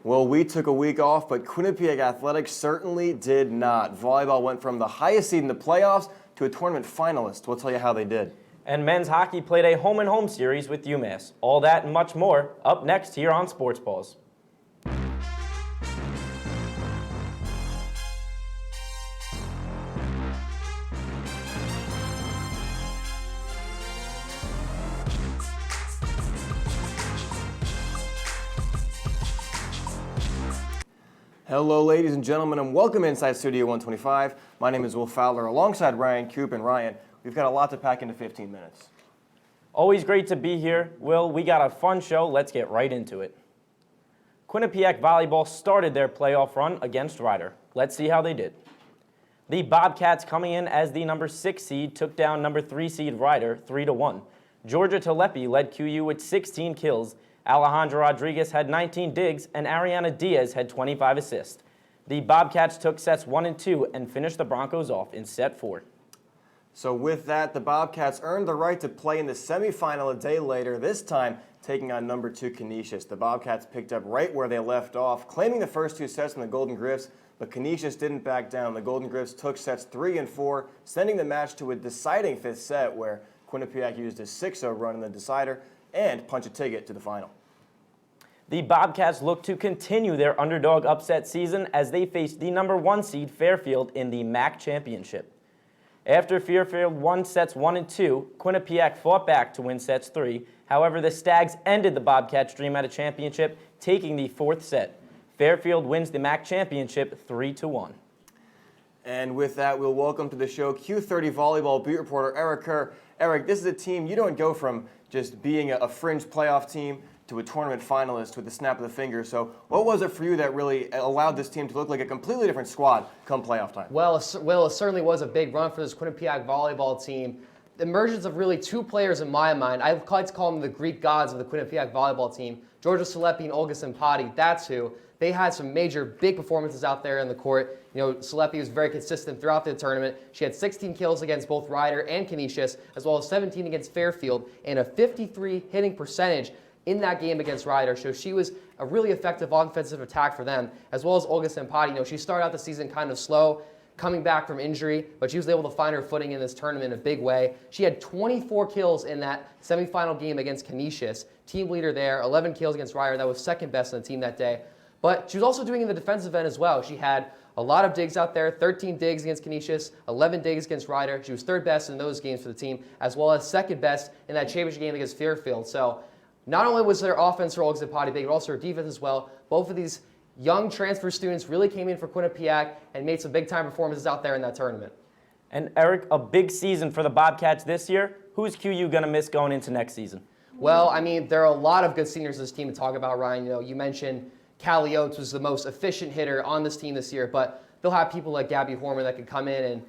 Well, we took a week off, but Quinnipiac Athletics certainly did not. Volleyball went from the highest seed in the playoffs to a tournament finalist. We'll tell you how they did. And men's hockey played a home-and-home series with UMass. All that and much more up next here on Sports Paws. Hello, ladies and gentlemen, and welcome inside Studio 125. My name is Will Fowler, alongside Ryan Coop. And Ryan, we've got a lot to pack into 15 minutes. Always great to be here. Will, we got a fun show. Let's get right into it. Quinnipiac Volleyball started their playoff run against Rider. Let's see how they did. The Bobcats, coming in as the number 6 seed, took down number 3 seed Rider 3-1. Georgia Telepi led QU with 16 kills. Alejandra Rodriguez had 19 digs, and Ariana Diaz had 25 assists. The Bobcats took sets 1 and 2 and finished the Broncos off in set 4. So with that, the Bobcats earned the right to play in the semifinal a day later, this time taking on number 2 Canisius. The Bobcats picked up right where they left off, claiming the first 2 sets from the Golden Griffs, but Canisius didn't back down. The Golden Griffs took sets 3 and 4, sending the match to a deciding 5th set where Quinnipiac used a 6-0 run in the decider and punch a ticket to the final. The Bobcats look to continue their underdog upset season as they face the number 1 seed Fairfield in the MAC Championship. After Fairfield won sets 1 and 2, Quinnipiac fought back to win sets 3. However, the Stags ended the Bobcats' dream at a championship, taking the 4th set. Fairfield wins the MAC Championship 3-1. And with that, we'll welcome to the show Q30 Volleyball beat reporter Eric Kerr. Eric, this is a team you don't go from just being a fringe playoff team to a tournament finalist with the snap of the finger. So what was it for you that really allowed this team to look like a completely different squad come playoff time? Well, it certainly was a big run for this Quinnipiac volleyball team. The emergence of really 2 players in my mind. I like to call them the Greek gods of the Quinnipiac volleyball team. Georgia Salepi and Olga Simpati, that's who. They had some major big performances out there in the court. You know, Salepi was very consistent throughout the tournament. She had 16 kills against both Rider and Canisius, as well as 17 against Fairfield, and a 53 hitting percentage in that game against Rider. So she was a really effective offensive attack for them, as well as Olga Simpati. You know, she started out the season kind of slow, coming back from injury, but she was able to find her footing in this tournament in a big way. She had 24 kills in that semifinal game against Canisius, team leader there, 11 kills against Rider. That was second best on the team that day. But she was also doing in the defensive end as well. She had a lot of digs out there, 13 digs against Canisius, 11 digs against Rider. She was 3rd best in those games for the team, as well as 2nd best in that championship game against Fairfield. So not only was their offense for Olga Simpati big, but also her defense as well. Both of these young transfer students really came in for Quinnipiac and made some big-time performances out there in that tournament. And Eric, a big season for the Bobcats this year. Who's QU going to miss going into next season? Well, I mean, there are a lot of good seniors in this team to talk about, Ryan. You know, you mentioned Callie Oates was the most efficient hitter on this team this year, but they'll have people like Gabby Horman that could come in and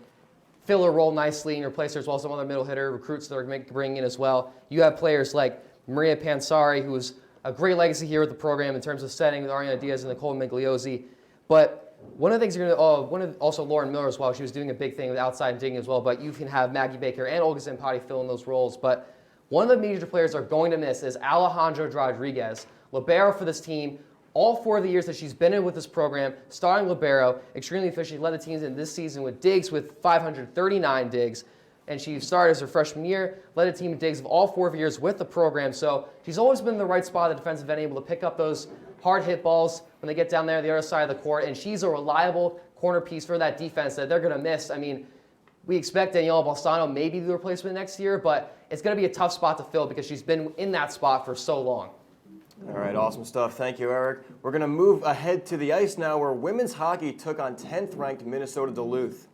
fill her role nicely and replace her, as well as some other middle hitter recruits that are going to bring in as well. You have players like Maria Pansari, who was a great legacy here with the program in terms of setting with Ariana Diaz and Nicole Migliozzi. But one of the things you're going to, also Lauren Miller as well. She was doing a big thing with outside digging as well. But you can have Maggie Baker and Olga Simpati fill in those roles. But one of the major players are going to miss is Alejandra Rodriguez, libero for this team. All 4 of the years that she's been in with this program, starting libero, extremely efficient. She led the teams in this season with digs with 539 digs. And she started as her freshman year, led a team in digs of all 4 of her years with the program. So she's always been in the right spot at the defensive end, able to pick up those hard hit balls when they get down there the other side of the court. And she's a reliable corner piece for that defense that they're going to miss. I mean, we expect Daniela Balsano may be the replacement next year, but it's going to be a tough spot to fill because she's been in that spot for so long. All right, awesome stuff. Thank you, Eric. We're going to move ahead to the ice now, where women's hockey took on 10th-ranked Minnesota Duluth.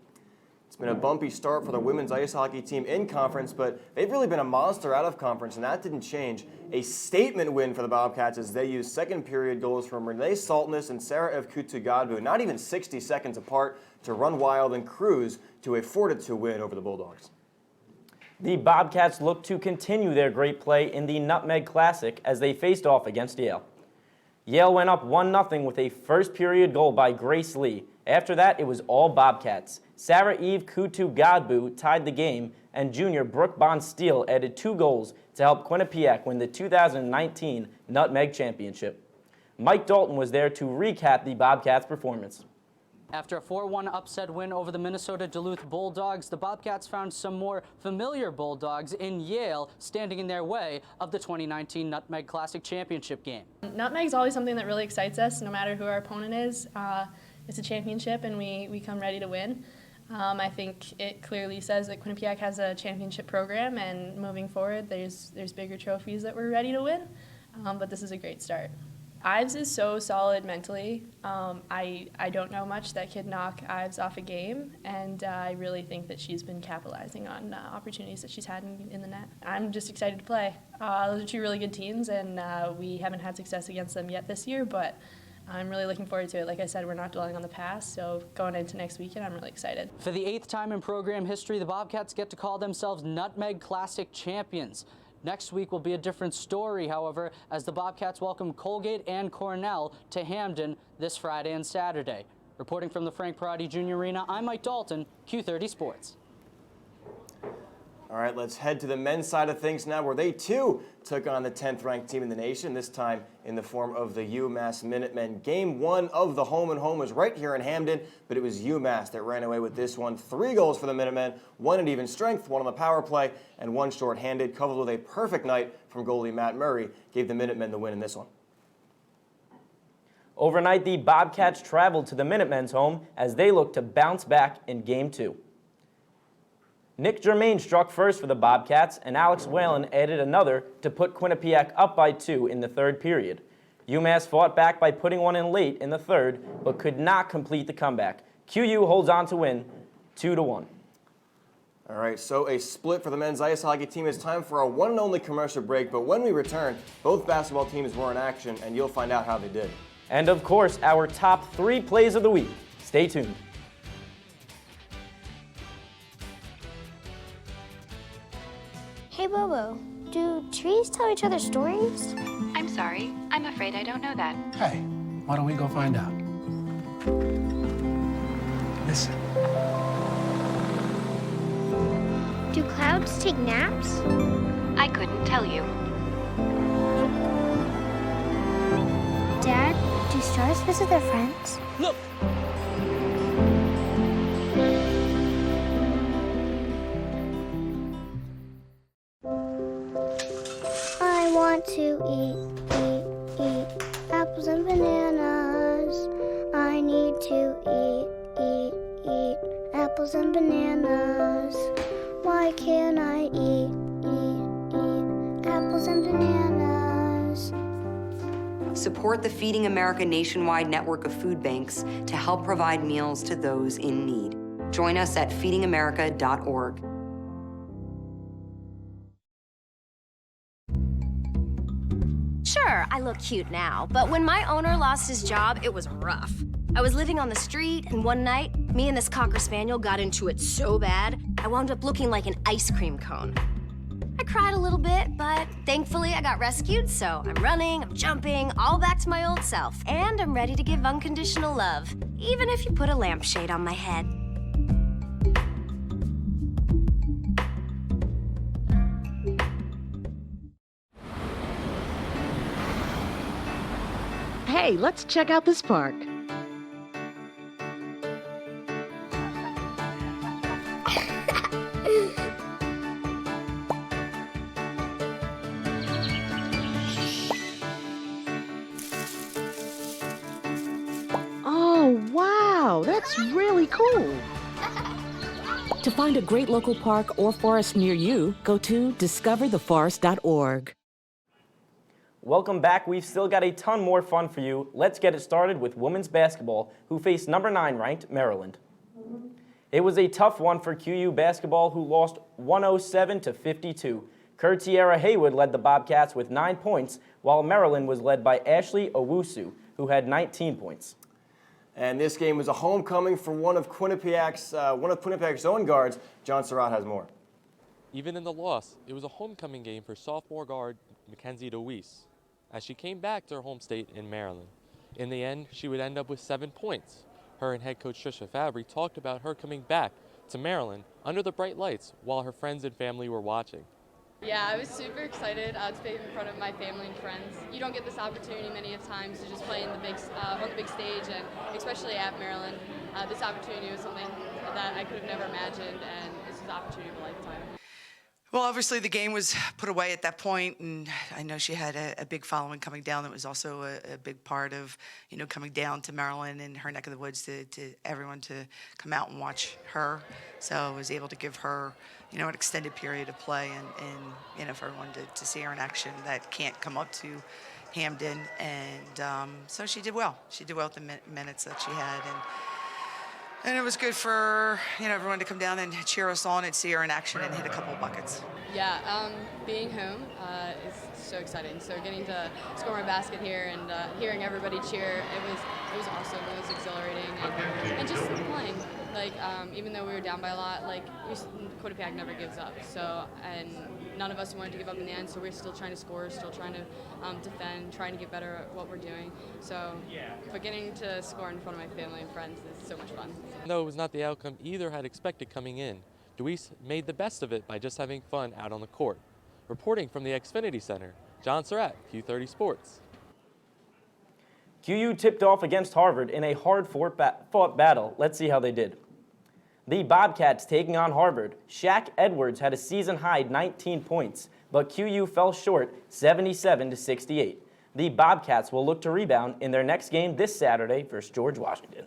It's been a bumpy start for the women's ice hockey team in conference, but they've really been a monster out of conference, and that didn't change. A statement win for the Bobcats as they used second-period goals from Renee Saltness and Sarah Evkutu-Gadbu, not even 60 seconds apart, to run wild and cruise to a 4-2 win over the Bulldogs. The Bobcats look to continue their great play in the Nutmeg Classic as they faced off against Yale. Yale went up 1-0 with a first-period goal by Grace Lee. After that, it was all Bobcats. Sarah Eve Kutu-Gadbu tied the game, and junior Brooke Bond-Steele added 2 goals to help Quinnipiac win the 2019 Nutmeg Championship. Mike Dalton was there to recap the Bobcats' performance. After a 4-1 upset win over the Minnesota Duluth Bulldogs, the Bobcats found some more familiar Bulldogs in Yale standing in their way of the 2019 Nutmeg Classic Championship game. Nutmeg's always something that really excites us, no matter who our opponent is. It's a championship, and we come ready to win. I think it clearly says that Quinnipiac has a championship program, and moving forward, there's bigger trophies that we're ready to win, but this is a great start. Ives is so solid mentally. I don't know much that could knock Ives off a game, and I really think that she's been capitalizing on opportunities that she's had in the net. I'm just excited to play. Those are two really good teams, and we haven't had success against them yet this year, but I'm really looking forward to it. Like I said, we're not dwelling on the past, so going into next weekend, I'm really excited. For the 8th time in program history, the Bobcats get to call themselves Nutmeg Classic champions. Next week will be a different story, however, as the Bobcats welcome Colgate and Cornell to Hamden this Friday and Saturday. Reporting from the Frank Perotti Jr. Arena, I'm Mike Dalton, Q30 Sports. All right, let's head to the men's side of things now, where they too took on the 10th ranked team in the nation, this time in the form of the UMass Minutemen. Game 1 of the home and home was right here in Hamden, but it was UMass that ran away with this one. 3 goals for the Minutemen, 1 at even strength, 1 on the power play, and 1 shorthanded, coupled with a perfect night from goalie Matt Murray, gave the Minutemen the win in this one. Overnight, the Bobcats traveled to the Minutemen's home as they looked to bounce back in Game 2. Nick Germain struck first for the Bobcats, and Alex Whalen added another to put Quinnipiac up by 2 in the third period. UMass fought back by putting one in late in the third, but could not complete the comeback. QU holds on to win 2-1. All right, so a split for the men's ice hockey team. It's time for our one and only commercial break, but when we return, both basketball teams were in action, and you'll find out how they did. And of course, our top 3 plays of the week. Stay tuned. Hey Bobo, do trees tell each other stories? I'm sorry. I'm afraid I don't know that. Hey, why don't we go find out? Listen. Do clouds take naps? I couldn't tell you. Dad, do stars visit their friends? Look! I want to eat apples and bananas. I need to eat apples and bananas. Why can't I eat apples and bananas? Support the Feeding America nationwide network of food banks to help provide meals to those in need. Join us at feedingamerica.org. Sure, I look cute now, but when my owner lost his job, it was rough. I was living on the street, and one night, me and this Cocker Spaniel got into it so bad, I wound up looking like an ice cream cone. I cried a little bit, but thankfully I got rescued, so I'm running, I'm jumping, all back to my old self, and I'm ready to give unconditional love, even if you put a lampshade on my head. Hey, let's check out this park. Oh, wow, that's really cool. To find a great local park or forest near you, go to discovertheforest.org. Welcome back. We've still got a ton more fun for you. Let's get it started with women's basketball, who faced number 9 ranked Maryland. It was a tough one for QU basketball, who lost 107-52. Curtiera Haywood led the Bobcats with 9 points, while Maryland was led by Ashley Owusu, who had 19 points. And this game was a homecoming for one of Quinnipiac's own guards. John Surratt has more. Even in the loss, it was a homecoming game for sophomore guard Mackenzie DeWeese, as she came back to her home state in Maryland. In the end, she would end up with 7 points. Her and head coach Trisha Fabry talked about her coming back to Maryland under the bright lights while her friends and family were watching. Yeah, I was super excited to play in front of my family and friends. You don't get this opportunity many of times to just play in the on the big stage, and especially at Maryland. This opportunity was something that I could have never imagined, and this is an opportunity of a lifetime. Well, obviously the game was put away at that point, and I know she had a big following coming down. That was also a big part of, coming down to Maryland and her neck of the woods to everyone to come out and watch her. So I was able to give her, an extended period of play and for everyone to see her in action that can't come up to Hamden. And so she did well. She did well with the minutes that she had. And it was good for everyone to come down and cheer us on and see her in action and hit a couple of buckets. Yeah, being home is so exciting. So getting to score my basket here and hearing everybody cheer, it was awesome. It was exhilarating and just playing. Like even though we were down by a lot, Quinnipiac never gives up. So and none of us wanted to give up in the end. So we're still trying to score, still trying to defend, trying to get better at what we're doing. So, but getting to score in front of my family and friends is so much fun. Though it was not the outcome either had expected coming in, Deweese made the best of it by just having fun out on the court. Reporting from the Xfinity Center, John Surratt, Q30 Sports. QU tipped off against Harvard in a hard-fought battle. Let's see how they did. The Bobcats taking on Harvard. Shaq Edwards had a season-high 19 points, but QU fell short 77-68. The Bobcats will look to rebound in their next game this Saturday versus George Washington.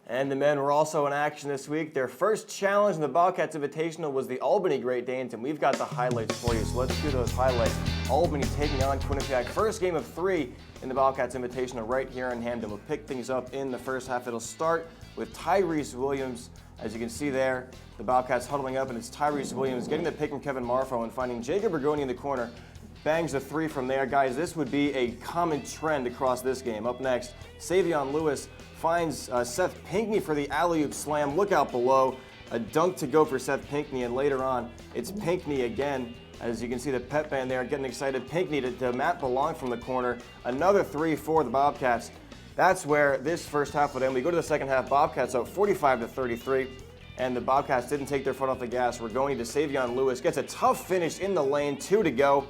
And the men were also in action this week. Their first challenge in the Bobcats Invitational was the Albany Great Danes, and we've got the highlights for you. So let's do those highlights. Albany taking on Quinnipiac. First game of 3 in the Bobcats Invitational right here in Hamden. We'll pick things up in the first half. It'll start with Tyrese Williams. As you can see there, the Bobcats huddling up, and it's Tyrese Williams getting the pick from Kevin Marfo and finding Jacob Bergoni in the corner. Bangs the 3 from there. Guys, this would be a common trend across this game. Up next, Savion Lewis finds Seth Pinckney for the alley-oop slam. Look out below. A dunk to go for Seth Pinckney, and later on, it's Pinckney again. As you can see the pep band there getting excited. Pinckney to Matt Belong from the corner. Another 3 for the Bobcats. That's where this first half would end. We go to the second half. Bobcats up 45-33, and the Bobcats didn't take their foot off the gas. We're going to Savion Lewis. Gets a tough finish in the lane. 2 to go.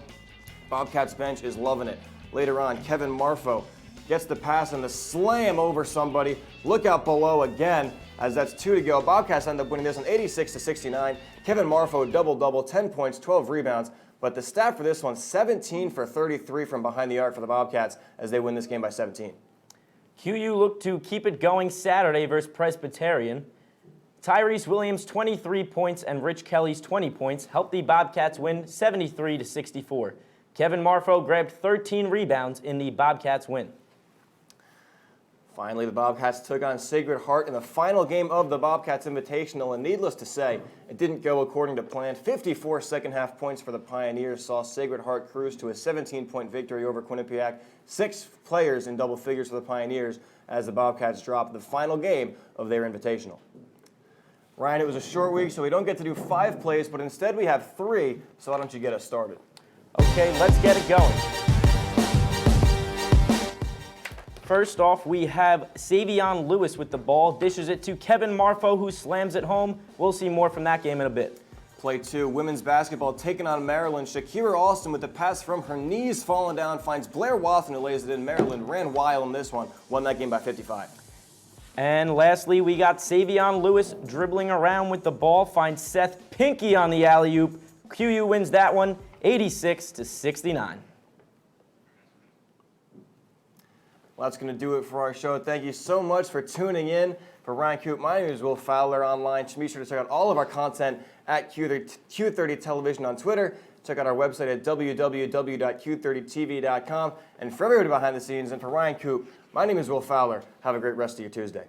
Bobcats bench is loving it. Later on, Kevin Marfo gets the pass and the slam over somebody. Look out below again, as that's 2 to go. Bobcats end up winning this one 86-69. Kevin Marfo double-double, 10 points, 12 rebounds. But the stat for this one, 17 for 33 from behind the arc for the Bobcats as they win this game by 17. QU looked to keep it going Saturday versus Presbyterian. Tyrese Williams' 23 points and Rich Kelly's 20 points helped the Bobcats win 73-64. Kevin Marfo grabbed 13 rebounds in the Bobcats win. Finally, the Bobcats took on Sacred Heart in the final game of the Bobcats Invitational, and needless to say, it didn't go according to plan. 54 second-half points for the Pioneers saw Sacred Heart cruise to a 17-point victory over Quinnipiac. 6 players in double figures for the Pioneers as the Bobcats dropped the final game of their Invitational. Ryan, it was a short week, so we don't get to do 5 plays, but instead we have 3, so why don't you get us started? Okay, let's get it going. First off, we have Savion Lewis with the ball, dishes it to Kevin Marfo, who slams it home. We'll see more from that game in a bit. Play 2, women's basketball taking on Maryland. Shakira Austin with the pass from her knees falling down, finds Blair Watson who lays it in. Maryland ran wild in this one, won that game by 55. And lastly, we got Savion Lewis dribbling around with the ball, finds Seth Pinckney on the alley-oop. QU wins that one 86-69. Well, that's going to do it for our show. Thank you so much for tuning in. For Ryan Coop, my name is Will Fowler online. Be sure to check out all of our content at Q30 Television on Twitter. Check out our website at www.q30tv.com. And for everybody behind the scenes and for Ryan Coop, my name is Will Fowler. Have a great rest of your Tuesday.